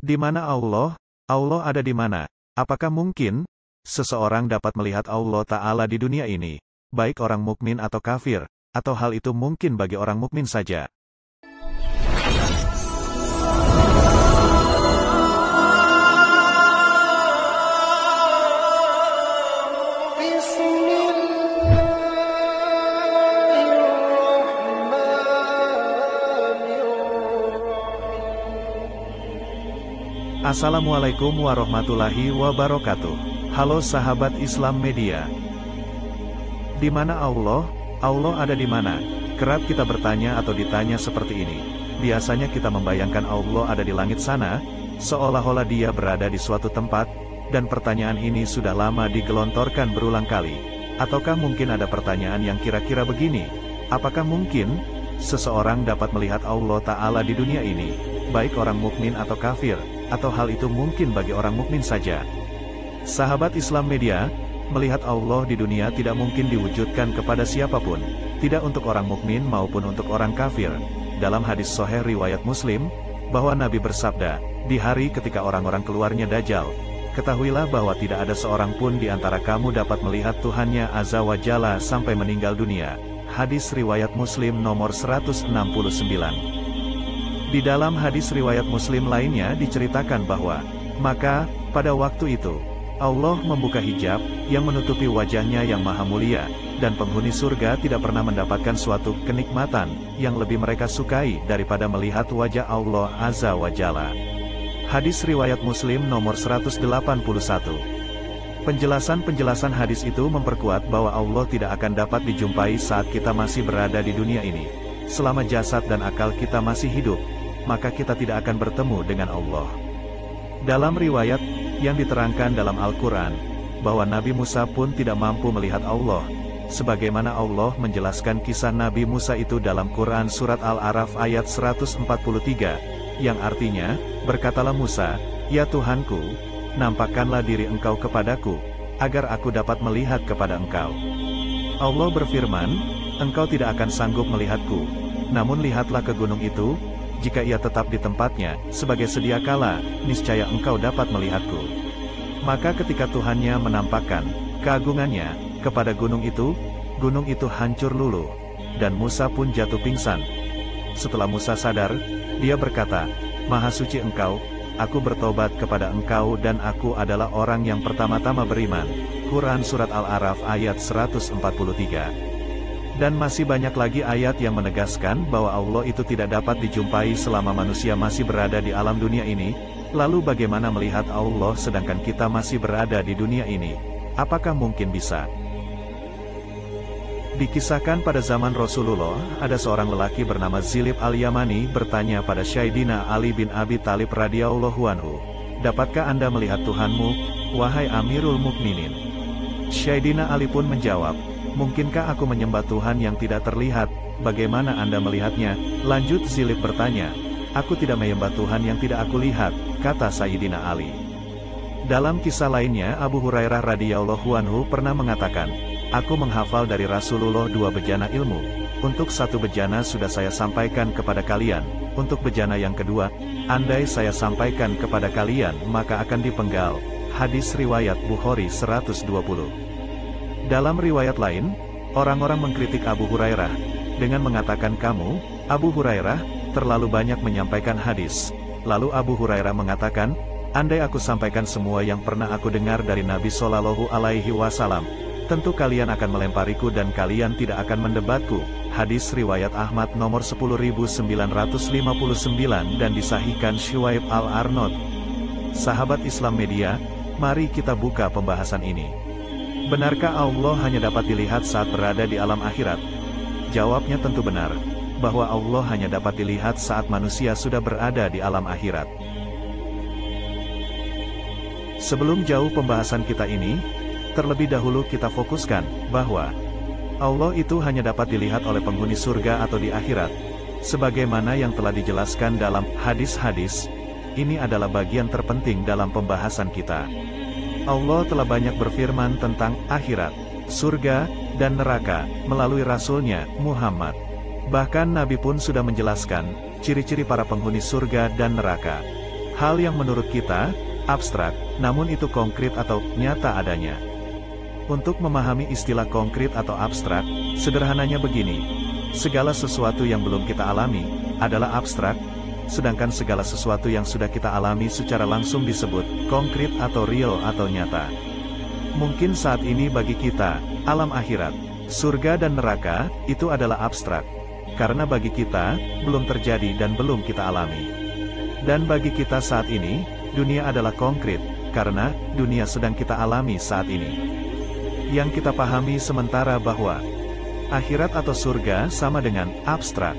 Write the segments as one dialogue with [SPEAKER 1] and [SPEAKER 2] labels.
[SPEAKER 1] Di mana Allah? Allah ada di mana? Apakah mungkin seseorang dapat melihat Allah Ta'ala di dunia ini, baik orang mukmin atau kafir, atau hal itu mungkin bagi orang mukmin saja? Assalamualaikum warahmatullahi wabarakatuh. Halo sahabat Islam Media. Di mana Allah? Allah ada di mana? Kerap kita bertanya atau ditanya seperti ini. Biasanya kita membayangkan Allah ada di langit sana, seolah-olah dia berada di suatu tempat, dan pertanyaan ini sudah lama digelontorkan berulang kali. Ataukah mungkin ada pertanyaan yang kira-kira begini? Apakah mungkin seseorang dapat melihat Allah Ta'ala di dunia ini, baik orang mukmin atau kafir, atau hal itu mungkin bagi orang mukmin saja? Sahabat Islam Media, melihat Allah di dunia tidak mungkin diwujudkan kepada siapapun, tidak untuk orang mukmin maupun untuk orang kafir. Dalam hadis sahih riwayat Muslim, bahwa Nabi bersabda, di hari ketika orang-orang keluarnya Dajjal, ketahuilah bahwa tidak ada seorang pun di antara kamu dapat melihat Tuhannya Azza wa Jalla sampai meninggal dunia. Hadis riwayat Muslim nomor 169. Di dalam hadis riwayat Muslim lainnya diceritakan bahwa, maka, pada waktu itu, Allah membuka hijab, yang menutupi wajahnya yang maha mulia, dan penghuni surga tidak pernah mendapatkan suatu kenikmatan, yang lebih mereka sukai daripada melihat wajah Allah Azza wa Jalla. Hadis riwayat Muslim nomor 181. Penjelasan hadis itu memperkuat bahwa Allah tidak akan dapat dijumpai saat kita masih berada di dunia ini. Selama jasad dan akal kita masih hidup, maka kita tidak akan bertemu dengan Allah. Dalam riwayat yang diterangkan dalam Al-Quran, bahwa Nabi Musa pun tidak mampu melihat Allah, sebagaimana Allah menjelaskan kisah Nabi Musa itu dalam Quran Surat Al-A'raf ayat 143, yang artinya, berkatalah Musa, "Ya Tuhanku, nampakkanlah diri engkau kepadaku, agar aku dapat melihat kepada engkau." Allah berfirman, "Engkau tidak akan sanggup melihatku, namun lihatlah ke gunung itu, jika ia tetap di tempatnya, sebagai sedia kala, niscaya engkau dapat melihatku." Maka ketika Tuhannya menampakkan keagungannya kepada gunung itu hancur luluh, dan Musa pun jatuh pingsan. Setelah Musa sadar, dia berkata, "Maha suci engkau, aku bertobat kepada engkau dan aku adalah orang yang pertama-tama beriman." Quran Surat Al-A'raf ayat 143. Dan masih banyak lagi ayat yang menegaskan bahwa Allah itu tidak dapat dijumpai selama manusia masih berada di alam dunia ini. Lalu bagaimana melihat Allah sedangkan kita masih berada di dunia ini? Apakah mungkin bisa? Dikisahkan pada zaman Rasulullah, ada seorang lelaki bernama Zilib al-Yamani bertanya pada Sayyidina Ali bin Abi Thalib radhiyallahu anhu, "Dapatkah Anda melihat Tuhanmu, wahai Amirul Mukminin?" Sayyidina Ali pun menjawab, "Mungkinkah aku menyembah Tuhan yang tidak terlihat? Bagaimana Anda melihatnya?" Lanjut Zilib bertanya, "Aku tidak menyembah Tuhan yang tidak aku lihat," kata Sayyidina Ali. Dalam kisah lainnya, Abu Hurairah radhiyallahu anhu pernah mengatakan, "Aku menghafal dari Rasulullah 2 bejana ilmu. Untuk satu bejana sudah saya sampaikan kepada kalian. Untuk bejana yang kedua, andai saya sampaikan kepada kalian maka akan dipenggal." Hadis riwayat Bukhari 120. Dalam riwayat lain, orang-orang mengkritik Abu Hurairah dengan mengatakan, "Kamu, Abu Hurairah, terlalu banyak menyampaikan hadis." Lalu Abu Hurairah mengatakan, "Andai aku sampaikan semua yang pernah aku dengar dari Nabi Shallallahu Alaihi Wasallam, tentu kalian akan melempariku dan kalian tidak akan mendebatku." Hadis riwayat Ahmad nomor 10959 dan disahihkan Syuaib Al-Arnaud. Sahabat Islam Media, mari kita buka pembahasan ini. Benarkah Allah hanya dapat dilihat saat berada di alam akhirat? Jawabnya tentu benar, bahwa Allah hanya dapat dilihat saat manusia sudah berada di alam akhirat. Sebelum jauh pembahasan kita ini, terlebih dahulu kita fokuskan bahwa Allah itu hanya dapat dilihat oleh penghuni surga atau di akhirat. Sebagaimana yang telah dijelaskan dalam hadis-hadis, ini adalah bagian terpenting dalam pembahasan kita. Allah telah banyak berfirman tentang akhirat, surga, dan neraka melalui Rasul-Nya, Muhammad. Bahkan Nabi pun sudah menjelaskan ciri-ciri para penghuni surga dan neraka. Hal yang menurut kita abstrak, namun itu konkret atau nyata adanya. Untuk memahami istilah konkret atau abstrak, sederhananya begini. Segala sesuatu yang belum kita alami adalah abstrak, sedangkan segala sesuatu yang sudah kita alami secara langsung disebut konkret atau real atau nyata. Mungkin saat ini bagi kita, alam akhirat, surga dan neraka, itu adalah abstrak. Karena bagi kita, belum terjadi dan belum kita alami. Dan bagi kita saat ini, dunia adalah konkret, karena dunia sedang kita alami saat ini. Yang kita pahami sementara bahwa akhirat atau surga sama dengan abstrak,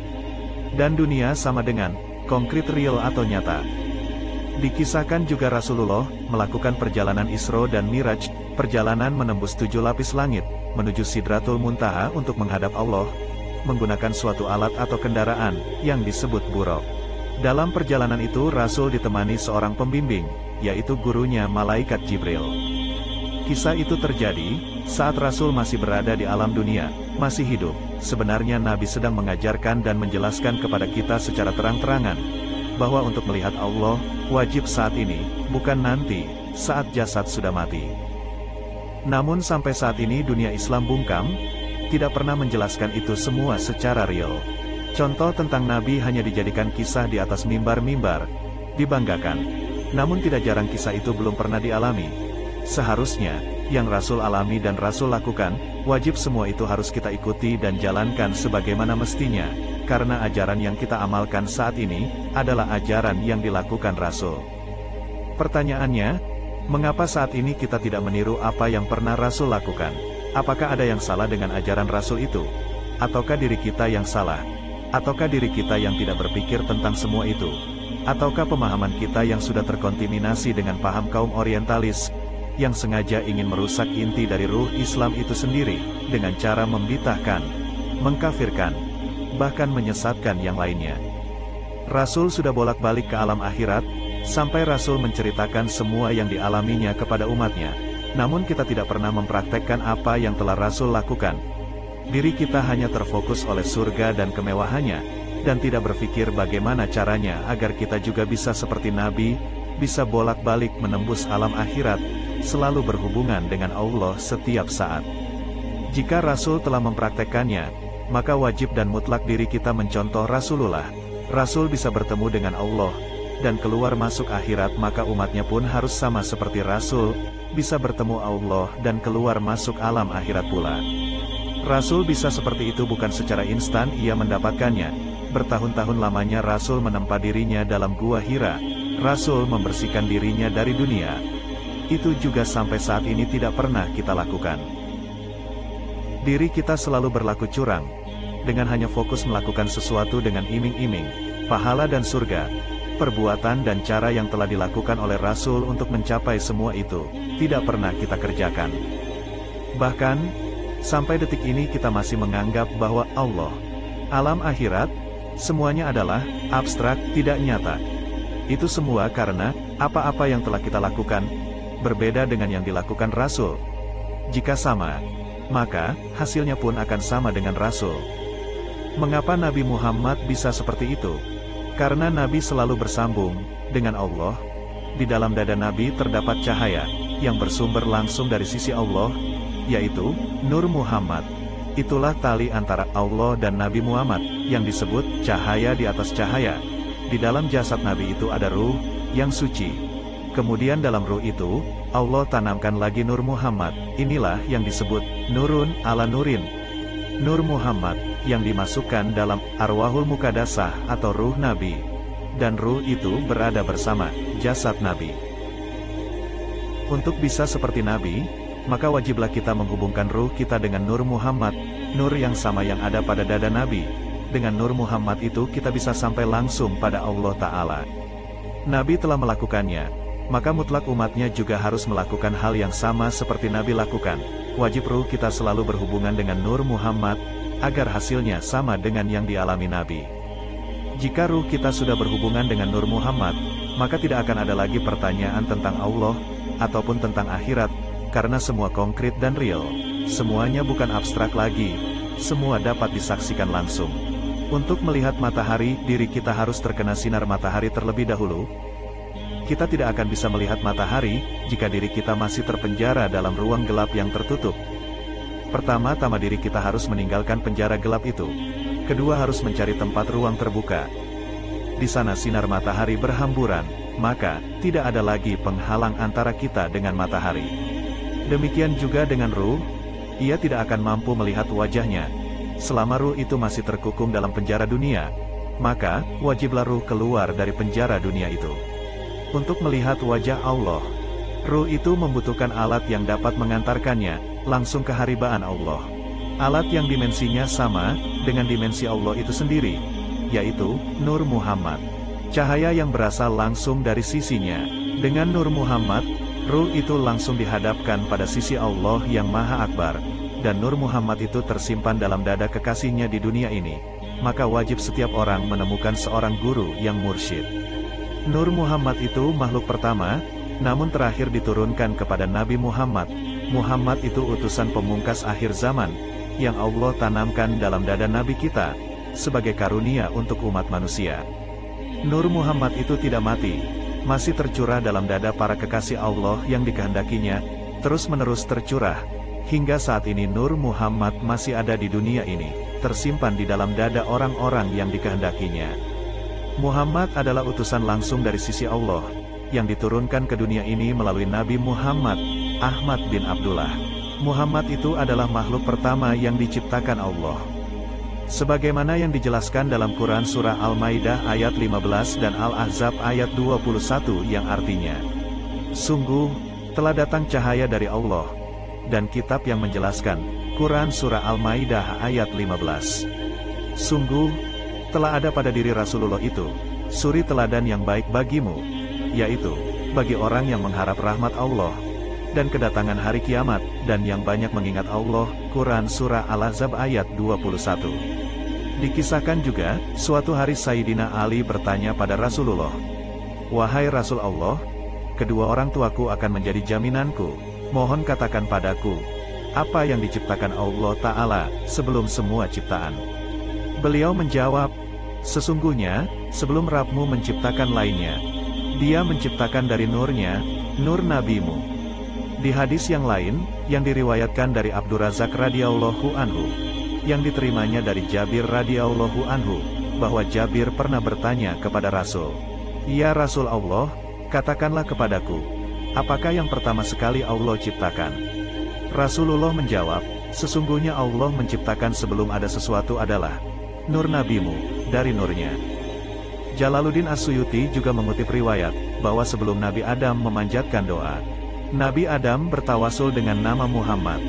[SPEAKER 1] dan dunia sama dengan konkret real atau nyata. Dikisahkan juga Rasulullah melakukan perjalanan Isra dan Miraj, perjalanan menembus 7 lapis langit, menuju Sidratul Muntaha untuk menghadap Allah, menggunakan suatu alat atau kendaraan yang disebut buraq. Dalam perjalanan itu Rasul ditemani seorang pembimbing, yaitu gurunya Malaikat Jibril. Kisah itu terjadi saat Rasul masih berada di alam dunia, masih hidup. Sebenarnya Nabi sedang mengajarkan dan menjelaskan kepada kita secara terang-terangan, bahwa untuk melihat Allah, wajib saat ini, bukan nanti, saat jasad sudah mati. Namun sampai saat ini dunia Islam bungkam, tidak pernah menjelaskan itu semua secara real. Contoh tentang Nabi hanya dijadikan kisah di atas mimbar-mimbar, dibanggakan. Namun tidak jarang kisah itu belum pernah dialami. Seharusnya, yang Rasul alami dan Rasul lakukan, wajib semua itu harus kita ikuti dan jalankan sebagaimana mestinya, karena ajaran yang kita amalkan saat ini, adalah ajaran yang dilakukan Rasul. Pertanyaannya, mengapa saat ini kita tidak meniru apa yang pernah Rasul lakukan? Apakah ada yang salah dengan ajaran Rasul itu? Ataukah diri kita yang salah? Ataukah diri kita yang tidak berpikir tentang semua itu? Ataukah pemahaman kita yang sudah terkontaminasi dengan paham kaum orientalis, yang sengaja ingin merusak inti dari ruh Islam itu sendiri, dengan cara membid'ahkan, mengkafirkan, bahkan menyesatkan yang lainnya. Rasul sudah bolak-balik ke alam akhirat, sampai Rasul menceritakan semua yang dialaminya kepada umatnya. Namun kita tidak pernah mempraktekkan apa yang telah Rasul lakukan. Diri kita hanya terfokus oleh surga dan kemewahannya, dan tidak berpikir bagaimana caranya agar kita juga bisa seperti Nabi, bisa bolak-balik menembus alam akhirat, selalu berhubungan dengan Allah setiap saat. Jika Rasul telah mempraktekkannya, maka wajib dan mutlak diri kita mencontoh Rasulullah. Rasul bisa bertemu dengan Allah, dan keluar masuk akhirat, maka umatnya pun harus sama seperti Rasul, bisa bertemu Allah dan keluar masuk alam akhirat pula. Rasul bisa seperti itu bukan secara instan ia mendapatkannya. Bertahun-tahun lamanya Rasul menempa dirinya dalam gua Hira. Rasul membersihkan dirinya dari dunia. Itu juga sampai saat ini tidak pernah kita lakukan. Diri kita selalu berlaku curang, dengan hanya fokus melakukan sesuatu dengan iming-iming, pahala dan surga. Perbuatan dan cara yang telah dilakukan oleh Rasul untuk mencapai semua itu, tidak pernah kita kerjakan. Bahkan, sampai detik ini kita masih menganggap bahwa Allah, alam akhirat, semuanya adalah abstrak, tidak nyata. Itu semua karena, apa-apa yang telah kita lakukan, berbeda dengan yang dilakukan Rasul. Jika sama, maka hasilnya pun akan sama dengan Rasul. Mengapa Nabi Muhammad bisa seperti itu? Karena Nabi selalu bersambung dengan Allah. Di dalam dada Nabi terdapat cahaya yang bersumber langsung dari sisi Allah, yaitu Nur Muhammad. Itulah tali antara Allah dan Nabi Muhammad yang disebut cahaya di atas cahaya. Di dalam jasad Nabi itu ada ruh yang suci. Kemudian dalam ruh itu, Allah tanamkan lagi Nur Muhammad. Inilah yang disebut Nurun ala Nurin. Nur Muhammad yang dimasukkan dalam Arwahul Muqaddasah atau ruh Nabi. Dan ruh itu berada bersama jasad Nabi. Untuk bisa seperti Nabi, maka wajiblah kita menghubungkan ruh kita dengan Nur Muhammad, nur yang sama yang ada pada dada Nabi. Dengan Nur Muhammad itu kita bisa sampai langsung pada Allah Ta'ala. Nabi telah melakukannya, maka mutlak umatnya juga harus melakukan hal yang sama seperti Nabi lakukan. Wajib ruh kita selalu berhubungan dengan Nur Muhammad, agar hasilnya sama dengan yang dialami Nabi. Jika ruh kita sudah berhubungan dengan Nur Muhammad, maka tidak akan ada lagi pertanyaan tentang Allah, ataupun tentang akhirat, karena semua konkret dan real. Semuanya bukan abstrak lagi, semua dapat disaksikan langsung. Untuk melihat matahari, diri kita harus terkena sinar matahari terlebih dahulu. Kita tidak akan bisa melihat matahari, jika diri kita masih terpenjara dalam ruang gelap yang tertutup. Pertama-tama diri kita harus meninggalkan penjara gelap itu. Kedua harus mencari tempat ruang terbuka. Di sana sinar matahari berhamburan, maka tidak ada lagi penghalang antara kita dengan matahari. Demikian juga dengan ruh, ia tidak akan mampu melihat wajahnya. Selama ruh itu masih terkukung dalam penjara dunia, maka wajiblah ruh keluar dari penjara dunia itu. Untuk melihat wajah Allah, ruh itu membutuhkan alat yang dapat mengantarkannya langsung ke haribaan Allah. Alat yang dimensinya sama dengan dimensi Allah itu sendiri, yaitu Nur Muhammad. Cahaya yang berasal langsung dari sisinya. Dengan Nur Muhammad, ruh itu langsung dihadapkan pada sisi Allah yang Maha Akbar, dan Nur Muhammad itu tersimpan dalam dada kekasihnya di dunia ini. Maka wajib setiap orang menemukan seorang guru yang mursyid. Nur Muhammad itu makhluk pertama, namun terakhir diturunkan kepada Nabi Muhammad. Muhammad itu utusan pemungkas akhir zaman, yang Allah tanamkan dalam dada Nabi kita, sebagai karunia untuk umat manusia. Nur Muhammad itu tidak mati, masih tercurah dalam dada para kekasih Allah yang dikehendakinya, terus-menerus tercurah, hingga saat ini Nur Muhammad masih ada di dunia ini, tersimpan di dalam dada orang-orang yang dikehendakinya. Muhammad adalah utusan langsung dari sisi Allah, yang diturunkan ke dunia ini melalui Nabi Muhammad, Ahmad bin Abdullah. Muhammad itu adalah makhluk pertama yang diciptakan Allah. Sebagaimana yang dijelaskan dalam Quran Surah Al-Maidah ayat 15 dan Al-Ahzab ayat 21 yang artinya, sungguh, telah datang cahaya dari Allah, dan kitab yang menjelaskan, Quran Surah Al-Maidah ayat 15. Sungguh, telah ada pada diri Rasulullah itu, suri teladan yang baik bagimu, yaitu, bagi orang yang mengharap rahmat Allah, dan kedatangan hari kiamat, dan yang banyak mengingat Allah, Quran Surah Al-Ahzab ayat 21. Dikisahkan juga, suatu hari Sayyidina Ali bertanya pada Rasulullah, "Wahai Rasul Allah, kedua orang tuaku akan menjadi jaminanku, mohon katakan padaku, apa yang diciptakan Allah Ta'ala sebelum semua ciptaan?" Beliau menjawab, "Sesungguhnya, sebelum Rabbmu menciptakan lainnya, Dia menciptakan dari nurnya, nur nabimu." Di hadis yang lain, yang diriwayatkan dari Abdurrazak radhiyallahu anhu, yang diterimanya dari Jabir radhiyallahu anhu, bahwa Jabir pernah bertanya kepada Rasul, "Ya Rasul Allah, katakanlah kepadaku, apakah yang pertama sekali Allah ciptakan?" Rasulullah menjawab, "Sesungguhnya Allah menciptakan sebelum ada sesuatu adalah nur nabimu, dari nurnya." Jalaluddin As-Suyuti juga mengutip riwayat, bahwa sebelum Nabi Adam memanjatkan doa, Nabi Adam bertawasul dengan nama Muhammad.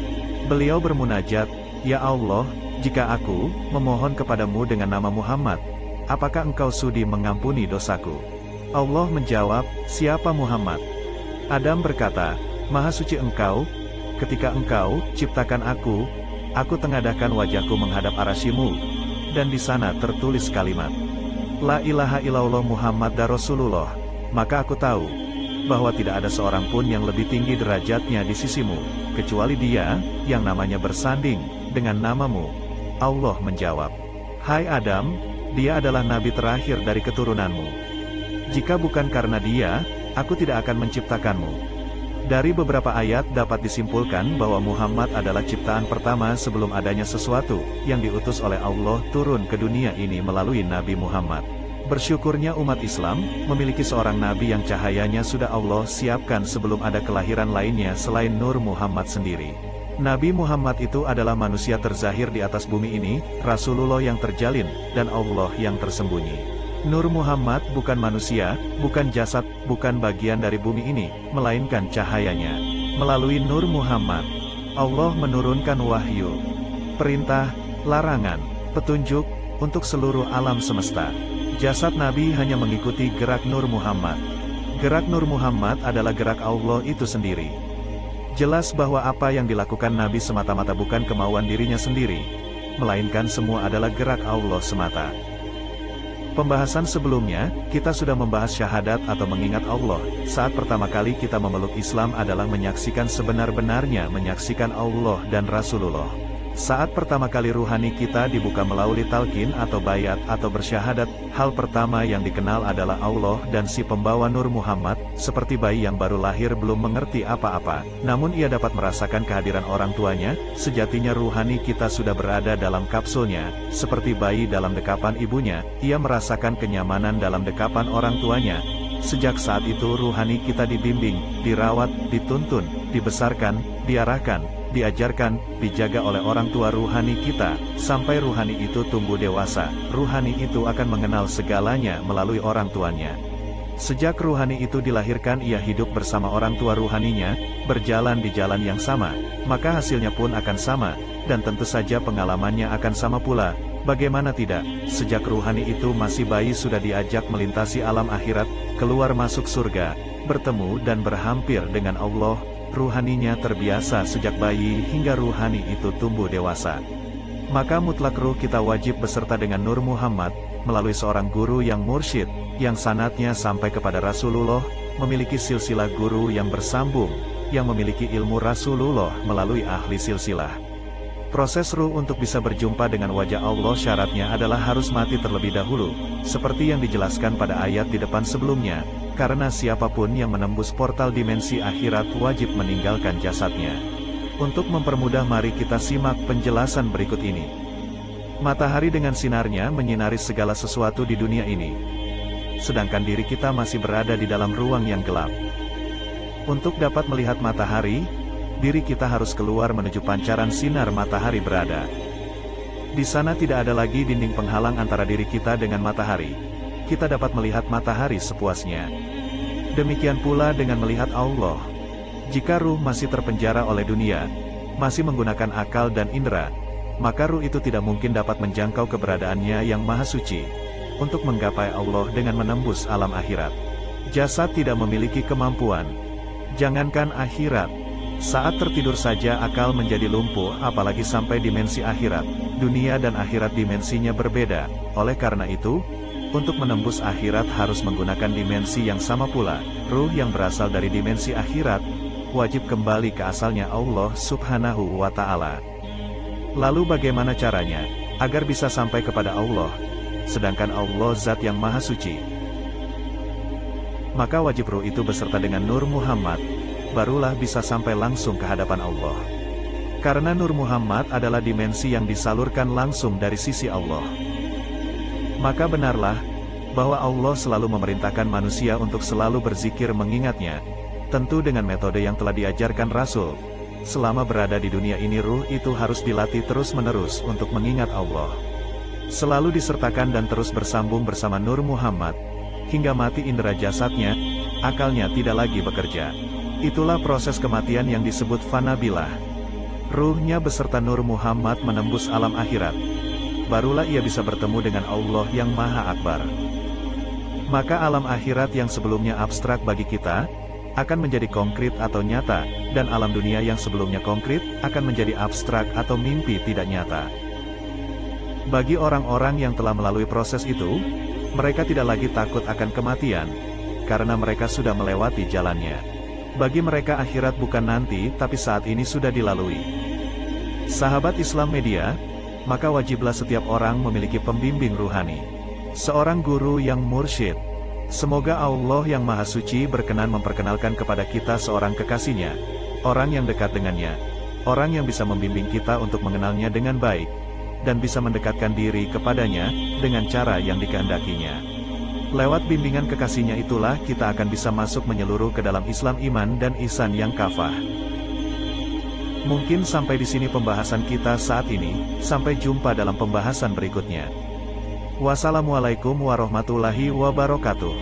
[SPEAKER 1] Beliau bermunajat, "Ya Allah, jika aku memohon kepadamu dengan nama Muhammad, apakah engkau sudi mengampuni dosaku?" Allah menjawab, "Siapa Muhammad?" Adam berkata, "Maha suci engkau, ketika engkau ciptakan aku tengadahkan wajahku menghadap arasy-Mu, dan di sana tertulis kalimat, La ilaha illallah Muhammad Rasulullah, maka aku tahu, bahwa tidak ada seorang pun yang lebih tinggi derajatnya di sisimu, kecuali dia, yang namanya bersanding, dengan namamu." Allah menjawab, "Hai Adam, dia adalah nabi terakhir dari keturunanmu. Jika bukan karena dia, aku tidak akan menciptakanmu." Dari beberapa ayat dapat disimpulkan bahwa Muhammad adalah ciptaan pertama sebelum adanya sesuatu yang diutus oleh Allah turun ke dunia ini melalui Nabi Muhammad. Bersyukurnya umat Islam memiliki seorang nabi yang cahayanya sudah Allah siapkan sebelum ada kelahiran lainnya selain Nur Muhammad sendiri. Nabi Muhammad itu adalah manusia terzahir di atas bumi ini, Rasulullah yang terjalin, dan Allah yang tersembunyi. Nur Muhammad bukan manusia, bukan jasad, bukan bagian dari bumi ini, melainkan cahayanya. Melalui Nur Muhammad, Allah menurunkan wahyu, perintah, larangan, petunjuk, untuk seluruh alam semesta. Jasad Nabi hanya mengikuti gerak Nur Muhammad. Gerak Nur Muhammad adalah gerak Allah itu sendiri. Jelas bahwa apa yang dilakukan Nabi semata-mata bukan kemauan dirinya sendiri, melainkan semua adalah gerak Allah semata. Pembahasan sebelumnya, kita sudah membahas syahadat atau mengingat Allah. Saat pertama kali kita memeluk Islam adalah menyaksikan sebenar-benarnya menyaksikan Allah dan Rasulullah. Saat pertama kali ruhani kita dibuka melalui talqin atau bayat atau bersyahadat, hal pertama yang dikenal adalah Allah dan si pembawa Nur Muhammad, seperti bayi yang baru lahir belum mengerti apa-apa. Namun ia dapat merasakan kehadiran orang tuanya, sejatinya ruhani kita sudah berada dalam kapsulnya, seperti bayi dalam dekapan ibunya, ia merasakan kenyamanan dalam dekapan orang tuanya. Sejak saat itu ruhani kita dibimbing, dirawat, dituntun, dibesarkan, diarahkan, diajarkan, dijaga oleh orang tua ruhani kita, sampai ruhani itu tumbuh dewasa. Ruhani itu akan mengenal segalanya melalui orang tuanya. Sejak ruhani itu dilahirkan ia hidup bersama orang tua ruhaninya, berjalan di jalan yang sama, maka hasilnya pun akan sama, dan tentu saja pengalamannya akan sama pula. Bagaimana tidak, sejak ruhani itu masih bayi sudah diajak melintasi alam akhirat, keluar masuk surga, bertemu dan berhampir dengan Allah. Ruhaninya terbiasa sejak bayi hingga ruhani itu tumbuh dewasa. Maka mutlak ruh kita wajib beserta dengan Nur Muhammad, melalui seorang guru yang mursyid, yang sanadnya sampai kepada Rasulullah, memiliki silsilah guru yang bersambung, yang memiliki ilmu Rasulullah melalui ahli silsilah. Proses ruh untuk bisa berjumpa dengan wajah Allah syaratnya adalah harus mati terlebih dahulu, seperti yang dijelaskan pada ayat di depan sebelumnya, karena siapapun yang menembus portal dimensi akhirat wajib meninggalkan jasadnya. Untuk mempermudah mari kita simak penjelasan berikut ini. Matahari dengan sinarnya menyinari segala sesuatu di dunia ini, sedangkan diri kita masih berada di dalam ruang yang gelap. Untuk dapat melihat matahari, diri kita harus keluar menuju pancaran sinar matahari berada. Di sana tidak ada lagi dinding penghalang antara diri kita dengan matahari. Kita dapat melihat matahari sepuasnya. Demikian pula dengan melihat Allah. Jika ruh masih terpenjara oleh dunia, masih menggunakan akal dan indera, maka ruh itu tidak mungkin dapat menjangkau keberadaannya yang maha suci, untuk menggapai Allah dengan menembus alam akhirat. Jasad tidak memiliki kemampuan. Jangankan akhirat, saat tertidur saja akal menjadi lumpuh, apalagi sampai dimensi akhirat. Dunia dan akhirat dimensinya berbeda. Oleh karena itu, untuk menembus akhirat harus menggunakan dimensi yang sama pula. Ruh yang berasal dari dimensi akhirat, wajib kembali ke asalnya Allah Subhanahu wa Ta'ala. Lalu bagaimana caranya, agar bisa sampai kepada Allah, sedangkan Allah zat yang maha suci? Maka wajib ruh itu beserta dengan Nur Muhammad, barulah bisa sampai langsung ke hadapan Allah. Karena Nur Muhammad adalah dimensi yang disalurkan langsung dari sisi Allah. Maka benarlah, bahwa Allah selalu memerintahkan manusia untuk selalu berzikir mengingatnya, tentu dengan metode yang telah diajarkan Rasul. Selama berada di dunia ini ruh itu harus dilatih terus-menerus untuk mengingat Allah. Selalu disertakan dan terus bersambung bersama Nur Muhammad, hingga mati indera jasadnya, akalnya tidak lagi bekerja. Itulah proses kematian yang disebut fanabilah. Ruhnya beserta Nur Muhammad menembus alam akhirat. Barulah ia bisa bertemu dengan Allah yang Maha Akbar. Maka alam akhirat yang sebelumnya abstrak bagi kita, akan menjadi konkret atau nyata, dan alam dunia yang sebelumnya konkret, akan menjadi abstrak atau mimpi tidak nyata. Bagi orang-orang yang telah melalui proses itu, mereka tidak lagi takut akan kematian, karena mereka sudah melewati jalannya. Bagi mereka akhirat bukan nanti, tapi saat ini sudah dilalui. Sahabat Islam Media, maka wajiblah setiap orang memiliki pembimbing ruhani, seorang guru yang mursyid. Semoga Allah yang Maha Suci berkenan memperkenalkan kepada kita seorang kekasihnya, orang yang dekat dengannya, orang yang bisa membimbing kita untuk mengenalnya dengan baik, dan bisa mendekatkan diri kepadanya, dengan cara yang dikehendakinya. Lewat bimbingan kekasihnya itulah kita akan bisa masuk menyeluruh ke dalam Islam iman dan ihsan yang kafah. Mungkin sampai di sini pembahasan kita saat ini, sampai jumpa dalam pembahasan berikutnya. Wassalamualaikum warahmatullahi wabarakatuh.